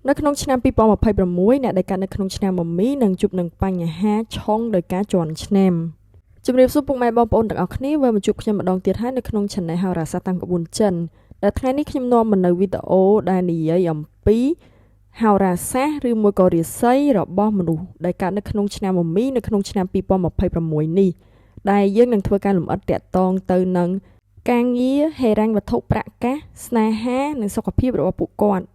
នៅក្នុងឆ្នាំ2026អ្នកដែលកើតនៅក្នុងឆ្នាំមមីនឹងជួបនឹងបញ្ហាឆុងដោយការជន់ឆ្នាំជំរាបសួរពុកម៉ែបងប្អូនទាំងអស់គ្នាវិលមកជួបខ្ញុំម្ដងទៀតហើយនៅក្នុង Channel ហោរាសាស្ត្រតាមក្បួនចិនដែលថ្ងៃនេះខ្ញុំនាំមកនៅវីដេអូដែលនិយាយអំពីហោរាសាស្ត្រឬមួយក៏រាសីរបស់មនុស្សដែលកើតនៅក្នុងឆ្នាំមមីនៅក្នុងឆ្នាំ2026នេះដែលយើងនឹងធ្វើការលម្អិតតាក់ទងទៅនឹងការងារហិរញ្ញវត្ថុប្រាក់កាសស្នេហានិងសុខភាពរបស់ពួកគាត់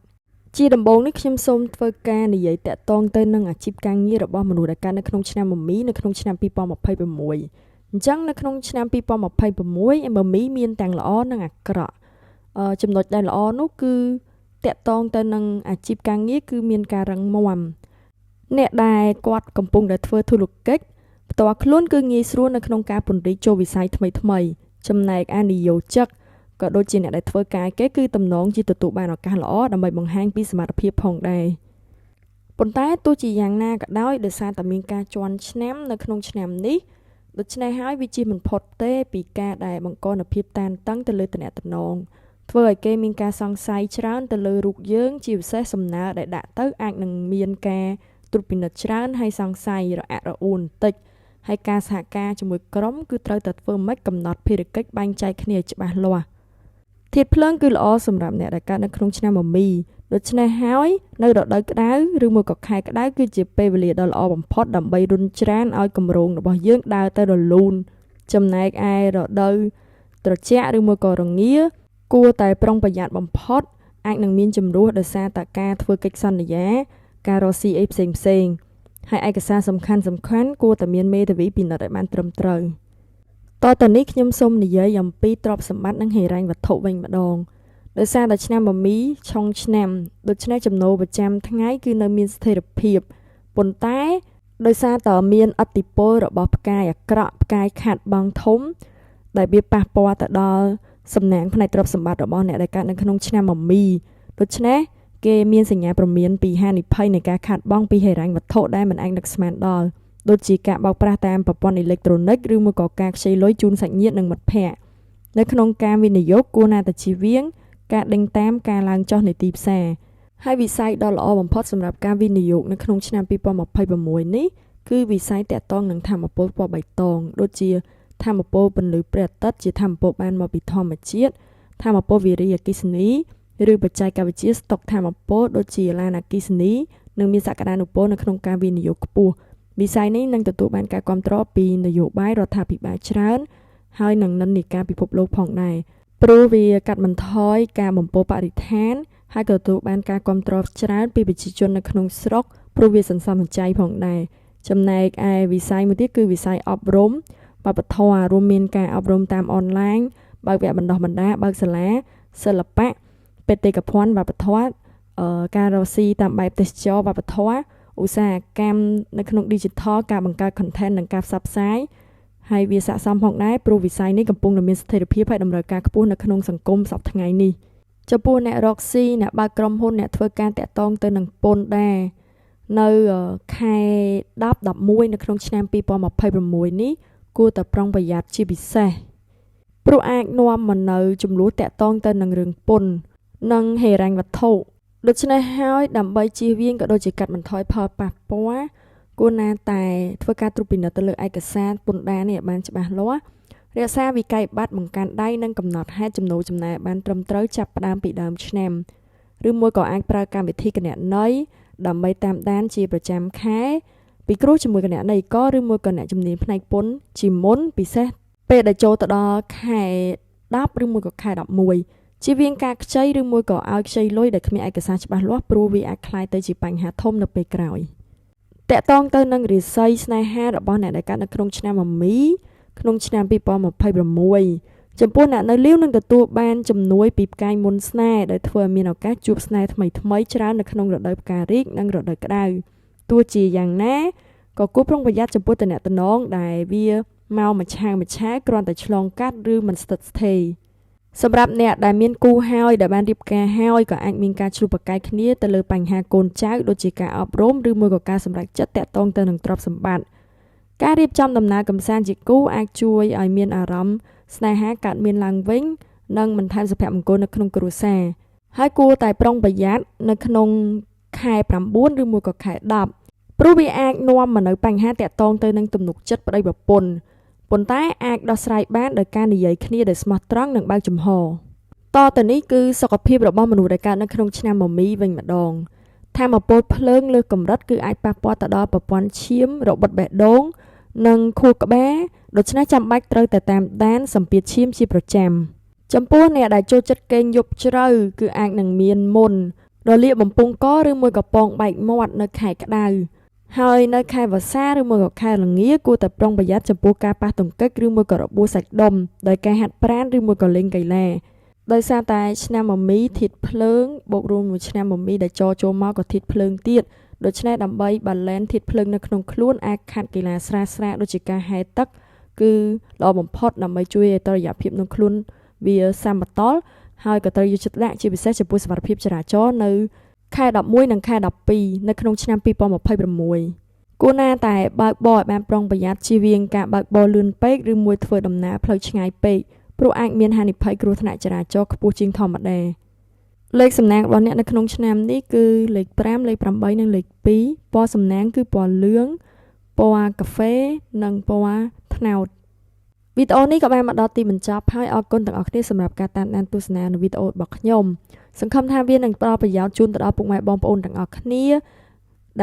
ជាដំបូងនេះខ្ញុំសូមធ្វើការនិយាយតាក់ទងទៅនឹងអាជីពការងាររបស់មនុស្សដែលកើតនៅក្នុងឆ្នាំមមីនៅក្នុងឆ្នាំ2026អញ្ចឹងនៅក្នុងឆ្នាំ2026មមីមានទាំងល្អនិងអាក្រក់ចំណុចដែលល្អនោះគឺតាក់ទងទៅនឹងអាជីពការងារគឺមានការរឹងមាំអ្នកដែលគាត់កំពុងតែធ្វើធុរកិច្ចផ្ទាល់ខ្លួនគឺងាយស្រួលនៅក្នុងការពង្រីកចូលវិស័យថ្មីចំណែកឯនិយោជិកក៏ដូចជាអ្នកដែលធ្វើការគេគឺតំណងជាទទួលបានឱកាសល្អដើម្បីបង្ហាញពីសមត្ថភាពផងដែរប៉ុន្តែទោះជាយ៉ាងណាក៏ដោយសារតែមានការជន់ឆ្នាំនៅក្នុងឆ្នាំនេះដូច្នេះហើយវាជាមិនផុតទេពីការដែលបង្កនូវភាពតានតឹងទៅលើទំនាក់ទំនងធ្វើឲ្យគេមានការសង្ស័យច្រើនទៅលើរូបយើងជាពិសេសសំណើដែលដាក់ទៅអាចនឹងមានការត្រួតពិនិត្យច្រើនហើយសង្ស័យរអាក់រអួនបន្តិចហើយការសហការជាមួយក្រុមគឺត្រូវតែធ្វើម៉េចកំណត់ភារកិច្ចបែងចែកគ្នាឲ្យច្បាស់លាស់ធាតុភ្លើងគឺល្អសម្រាប់អ្នកដែលកើតនៅក្នុងឆ្នាំមមីដូច្នេះហើយនៅរដូវក្តៅឬមួយក៏ខែក្តៅគឺជាពេលវេលាដ៏ល្អបំផុតដើម្បីរុញច្រានឲ្យគម្រោងរបស់យើងដើរទៅរលូនចំណែកឯរដូវត្រជាក់ឬមួយក៏រងាគួរតែប្រុងប្រយ័ត្នបំផុតអាចនឹងមានចំនួនដោយសារតែការធ្វើកិច្ចសន្យាការរកស៊ីអីផ្សេងហើយឯកសារសំខាន់គួរតែមានមេធាវីពិនិត្យឲ្យបានត្រឹមត្រូវតទៅនេះខ្ញុំសូមនិយាយអំពីទ្រព្យសម្បត្តិនិងហិរញ្ញវត្ថុវិញម្ដងដោយសារតែឆ្នាំមមីឆុងឆ្នាំដូច្នេះចំណូលប្រចាំថ្ងៃគឺនៅមានស្ថិរភាពប៉ុន្តែដោយសារតែមានឥទ្ធិពលរបស់ផ្កាយអាក្រក់ផ្កាយខាត់បងធំដែលវាប៉ះពាល់ទៅដល់សំណាងផ្នែកទ្រព្យសម្បត្តិរបស់អ្នកដែលកើតនៅក្នុងឆ្នាំមមីដូច្នេះគេមានសញ្ញាព្រមានពីហានិភ័យនៃការខាតបង់ពីហិរញ្ញវត្ថុដែលមិនអាចនឹកស្មានដល់ដូចជាការបោកប្រាស់តាមប្រព័ន្ធអេឡិចត្រូនិកឬមួយក៏ការខ្ចីលុយជូនសាច់ញាតិនិងមិត្តភ័ក្តិនៅក្នុងការវិនិយោគគួរណាតែជៀសវាងការដេញតាមការឡើងចុះនៃទីផ្សារហើយវិស័យដ៏ល្អបំផុតសម្រាប់ការវិនិយោគនៅក្នុងឆ្នាំ2026នេះគឺវិស័យតាក់ទងនឹងថាមពលពណ៌បៃតងដូចជាថាមពលពន្លឺព្រះអាទិត្យជាថាមពលបានមកពីធម្មជាតិថាមពលវារីអគ្គិសនីឬបច្ចេកវិទ្យាស្តុកថាមពលដូចជាឡានអគ្គិសនីនិងមានសក្តានុពលនៅក្នុងការវិនិយោគខ្ពស់វិស័យនេះនឹងទទួលបានការគាំទ្រពីនយោបាយរដ្ឋាភិបាលច្រើនហើយនឹងនិន្នាការពិភពលោកផងដែរព្រោះវាកាត់បន្ថយការបំពុលបរិស្ថានហើយក៏ទទួលបានការគាំទ្រច្រើនពីប្រជាជននៅក្នុងស្រុកព្រោះវាសន្សំសំចៃផងដែរចំណែកឯវិស័យមួយទៀតគឺវិស័យអប់រំវប្បធម៌រួមមានការអប់រំតាមអនឡាញបើកវគ្គបណ្ដុះបណ្ដាលបើកសាលាសិល្បៈបេតិកភណ្ឌវប្បធម៌ការរកស៊ីតាមបែបទេសចរណ៍វប្បធម៌ឧស្សាហកម្មនៅក្នុង Digital ការបង្កើត content និងការផ្សព្វផ្សាយហើយវាស័ក្តិសមផងដែរព្រោះវិស័យនេះកំពុងតែមានស្ថិរភាពហើយតម្រូវការខ្ពស់នៅក្នុងសង្គមសប្តាហ៍ថ្ងៃនេះចំពោះអ្នករកស៊ីអ្នកបើកក្រុមហ៊ុនអ្នកធ្វើការតាក់ទងទៅនឹងពន្ធដែរនៅខែ10 11នៅក្នុងឆ្នាំ2026នេះគួរតែប្រុងប្រយ័ត្នជាពិសេសព្រោះអាចនាំមកនៅចំនួនតាក់ទងទៅនឹងរឿងពន្ធនិងហិរញ្ញវត្ថុដូច្នេះហើយដើម្បីជៀសវាងក៏ដូចជាកាត់បន្ថយផលប៉ះពាល់គួរណាតែធ្វើការត្រួតពិនិត្យទៅលើឯកសារពន្ធដារនេះឲ្យបានច្បាស់លាស់រក្សាវិក័យប័ត្របង្កាន់ដៃនិងកំណត់ហេតុចំណូលចំណាយបានត្រឹមត្រូវចាប់ផ្ដើមពីដើមឆ្នាំឬមួយក៏អាចប្រើកម្មវិធីគណនេយ្យដើម្បីតាមដានជាប្រចាំខែពីគ្រោះជាមួយគណនេយ្យករឬមួយក៏អ្នកជំនាញផ្នែកពន្ធជាមុនពិសេសពេលដែលចូលទៅដល់ខែ10ឬមួយក៏ខែ11ជៀសវាងការខ្ចីឬមួយក៏ឲ្យខ្ចីលុយដែលគ្មានឯកសារច្បាស់លាស់ព្រោះវាអាចក្លាយទៅជាបញ្ហាធំនៅពេលក្រោយតាក់ទងទៅនឹងរាសីស្នេហារបស់អ្នកដែលកើតនៅក្នុងឆ្នាំមមីក្នុងឆ្នាំ2026ចំពោះអ្នកនៅលាវនឹងទទួលបានជំនួយពីផ្កាយមុនស្នេហ៍ដែលធ្វើឲ្យមានឱកាសជួបស្នេហ៍ថ្មីច្រើននៅក្នុងរដូវផ្ការីកនិងរដូវក្តៅទោះជាយ៉ាងណាក៏គួរប្រុងប្រយ័ត្នចំពោះទំនាក់ទំនងដែលវាមកមួយឆាគ្រាន់តែឆ្លងកាត់ឬមិនស្ថិតស្ថេរសម្រាប់អ្នកដែលមានគូហើយដែលបានរៀបការហើយក៏អាចមានការឆ្លុះប្រកែកគ្នាទៅលើបញ្ហាកូនចៅដូចជាការអប់រំឬមួយក៏ការសម្រេចចិត្តតាក់ទងទៅនឹងទ្រព្យសម្បត្តិការរៀបចំដំណើរកម្សាន្តជាគូអាចជួយឲ្យមានអារម្មណ៍ស្នេហាកើតមានឡើងវិញនិងបន្ថែមសុភមង្គលនៅក្នុងគ្រួសារហើយគួរតែប្រុងប្រយ័ត្ននៅក្នុងខ ខែ9ឬមួយក៏ខែ10ព្រោះវាអាចនាំមកនៅបញ្ហាតាក់ទងទៅនឹងទំនុកចិត្តប្តីប្រពន្ធប៉ុន្តែអាចដោះស្រាយបានដោយការនិយាយគ្នាដោយស្មោះត្រង់និងបើកចំហតទៅនេះគឺសុខភាពរបស់មនុស្សដែលកើតនៅក្នុងឆ្នាំមមីវិញម្ដងថាមពលភ្លើងលើសកម្រិតគឺអាចប៉ះពាល់ទៅដល់ប្រព័ន្ធឈាមរបបិទបេះដូងនិងខួរក្បាលដូច្នេះចាំបាច់ត្រូវតែតាមដានសម្ពាធឈាមជាប្រចាំចំពោះអ្នកដែលចូលចិត្តគេងយប់ជ្រៅគឺអាចនឹងមានមុនរលាកបំពង់កឬមួយក៏ពងបែកមាត់នៅខែក្តៅហើយនៅខែវស្សាឬមួយក៏ខែល្ងាគួរតែប្រុងប្រយ័ត្នចំពោះការប៉ះទង្គិចឬមួយក៏របួសសាច់ដុំដោយការហាត់ប្រាណឬមួយក៏លេងកីឡាដោយសារតែឆ្នាំមមីធាតុភ្លើងបូករួមមួយឆ្នាំមមីដែលចូលមកក៏ធាតុភ្លើងទៀតដូច្នេះដើម្បីបាឡែនធាតុភ្លើងនៅក្នុងខ្លួនអាចខាត់កីឡាស្រាលៗដូចជាការហែលទឹកគឺល្អបំផុតដើម្បីជួយឲ្យតុល្យភាពក្នុងខ្លួនវាសមតុល្យហើយក៏ត្រូវយកចិត្តទុកដាក់ជាពិសេសចំពោះសុវត្ថិភាពចរាចរណ៍នៅខែ11និងខែ12នៅក្នុងឆ្នាំ2026គួរណាតែបើកបរឲ្យបានប្រុងប្រយ័ត្នជៀសវាងការបើកបរលឿនពេកឬមួយធ្វើដំណើរផ្លូវឆ្ងាយពេកព្រោះអាចមានហានិភ័យគ្រោះថ្នាក់ចរាចរណ៍ខ្ពស់ជាងធម្មតាលេខសំណាងរបស់អ្នកនៅក្នុងឆ្នាំនេះគឺលេខ5លេខ8និងលេខ2ពណ៌សំណាងគឺពណ៌លឿងពណ៌កាហ្វេនិងពណ៌ត្នោតវីដេអូនេះក៏បានមកដល់ទីបញ្ចប់ហើយអរគុណទាំងអស់គ្នាសម្រាប់ការតាមដានទស្សនានៅវីដេអូរបស់ខ្ញុំសង្ឃឹមថាវានឹងផ្ដល់ប្រយោជន៍ជូនទៅដល់ពុកម៉ែបងប្អូនទាំងអស់គ្នា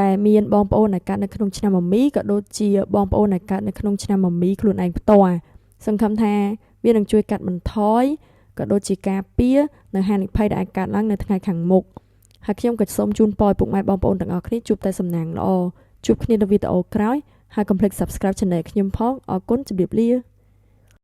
ដែលមានបងប្អូនដែលកើតនៅក្នុងឆ្នាំមមីក៏ដូចជាបងប្អូនដែលកើតនៅក្នុងឆ្នាំមមីខ្លួនឯងផ្ទាល់សង្ឃឹមថាវានឹងជួយកាត់បន្ថយក៏ដូចជាការពារនៅហានិភ័យដែលអាចកើតឡើងនៅថ្ងៃខាងមុខហើយខ្ញុំក៏សូមជូនពរឲ្យពុកម៉ែបងប្អូនទាំងអស់គ្នាជួបតែសំណាងល្អជួបគ្នានៅវីដេអូក្រោយហើយកុំភ្លេច Subscribe Channel ខ្ញុំផងអរគុណជម្រាបលា